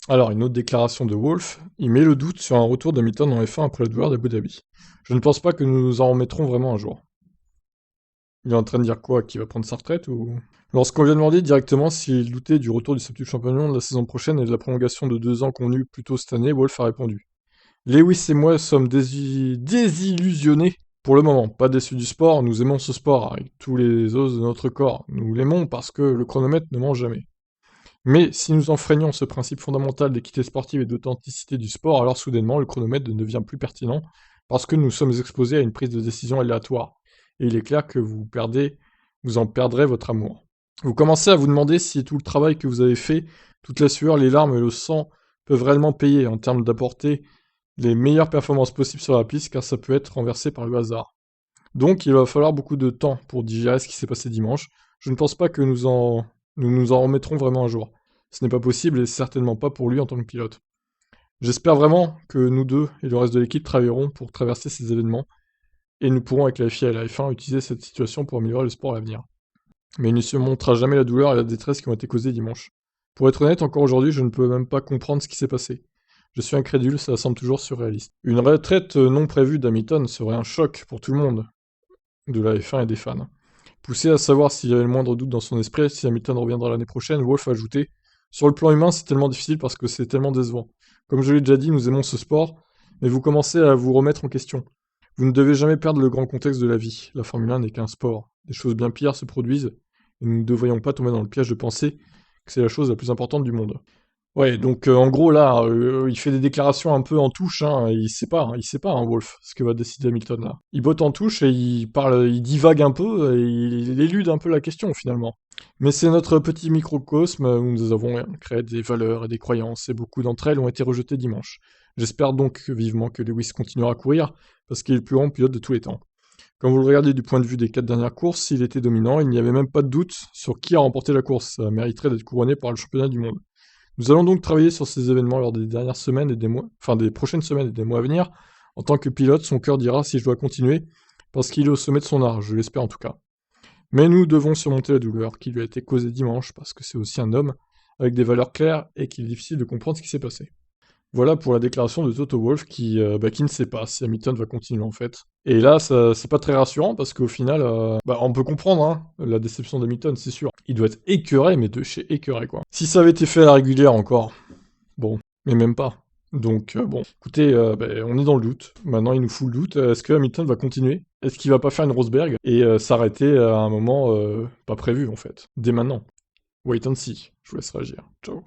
Alors, une autre déclaration de Wolff, il met le doute sur un retour de Hamilton en F1 après le douleur d'Abu Dhabi. Je ne pense pas que nous nous en remettrons vraiment un jour. Il est en train de dire quoi? Qu'il va prendre sa retraite ou... Lorsqu'on lui a demandé directement s'il doutait du retour du septuple champion de la saison prochaine et de la prolongation de 2 ans convenue plus tôt cette année, Wolff a répondu: Lewis et moi sommes désillusionnés pour le moment, pas déçus du sport, nous aimons ce sport avec tous les os de notre corps. Nous l'aimons parce que le chronomètre ne ment jamais. Mais si nous enfreignons ce principe fondamental d'équité sportive et d'authenticité du sport, alors soudainement le chronomètre ne devient plus pertinent parce que nous sommes exposés à une prise de décision aléatoire. Et il est clair que vous en perdrez votre amour. Vous commencez à vous demander si tout le travail que vous avez fait, toute la sueur, les larmes et le sang peuvent réellement payer en termes d'apporter les meilleures performances possibles sur la piste, car ça peut être renversé par le hasard. Donc il va falloir beaucoup de temps pour digérer ce qui s'est passé dimanche. Je ne pense pas que nous nous en remettrons vraiment un jour. Ce n'est pas possible et certainement pas pour lui en tant que pilote. J'espère vraiment que nous deux et le reste de l'équipe travaillerons pour traverser ces événements et nous pourrons avec la FIA et la F1 utiliser cette situation pour améliorer le sport à l'avenir. Mais il ne se montrera jamais la douleur et la détresse qui ont été causées dimanche. Pour être honnête, encore aujourd'hui, je ne peux même pas comprendre ce qui s'est passé. Je suis incrédule, ça semble toujours surréaliste. Une retraite non prévue d'Hamilton serait un choc pour tout le monde, de la F1 et des fans. Poussé à savoir s'il y avait le moindre doute dans son esprit si Hamilton reviendra l'année prochaine, Wolff a ajouté: Sur le plan humain, c'est tellement difficile parce que c'est tellement décevant. Comme je l'ai déjà dit, nous aimons ce sport, mais vous commencez à vous remettre en question. Vous ne devez jamais perdre le grand contexte de la vie. La Formule 1 n'est qu'un sport. Des choses bien pires se produisent, et nous ne devrions pas tomber dans le piège de penser que c'est la chose la plus importante du monde. Ouais, donc en gros là, il fait des déclarations un peu en touche, hein, il sait pas, hein, Wolff, ce que va décider Hamilton là. Il botte en touche et il parle, il divague un peu et il élude un peu la question finalement. Mais c'est notre petit microcosme où nous avons créé des valeurs et des croyances et beaucoup d'entre elles ont été rejetées dimanche. J'espère donc vivement que Lewis continuera à courir parce qu'il est le plus grand pilote de tous les temps. Quand vous le regardez du point de vue des 4 dernières courses, il était dominant, il n'y avait même pas de doute sur qui a remporté la course, ça mériterait d'être couronné par le championnat du monde. Nous allons donc travailler sur ces événements lors des dernières semaines et des mois, enfin des prochaines semaines et des mois à venir. En tant que pilote, son cœur dira si je dois continuer, parce qu'il est au sommet de son art, je l'espère en tout cas. Mais nous devons surmonter la douleur qui lui a été causée dimanche, parce que c'est aussi un homme avec des valeurs claires et qu'il est difficile de comprendre ce qui s'est passé. Voilà pour la déclaration de Toto Wolff qui ne sait pas si Hamilton va continuer en fait. Et là, c'est pas très rassurant parce qu'au final, on peut comprendre hein, la déception d'Hamilton, c'est sûr. Il doit être écœuré, mais de chez écœuré quoi. Si ça avait été fait à la régulière encore, bon, mais même pas. Donc bon, écoutez, on est dans le doute. Maintenant, il nous fout le doute. Est-ce que Hamilton va continuer? Est-ce qu'il va pas faire une Rosberg et s'arrêter à un moment pas prévu en fait, dès maintenant? Wait and see. Je vous laisse réagir. Ciao.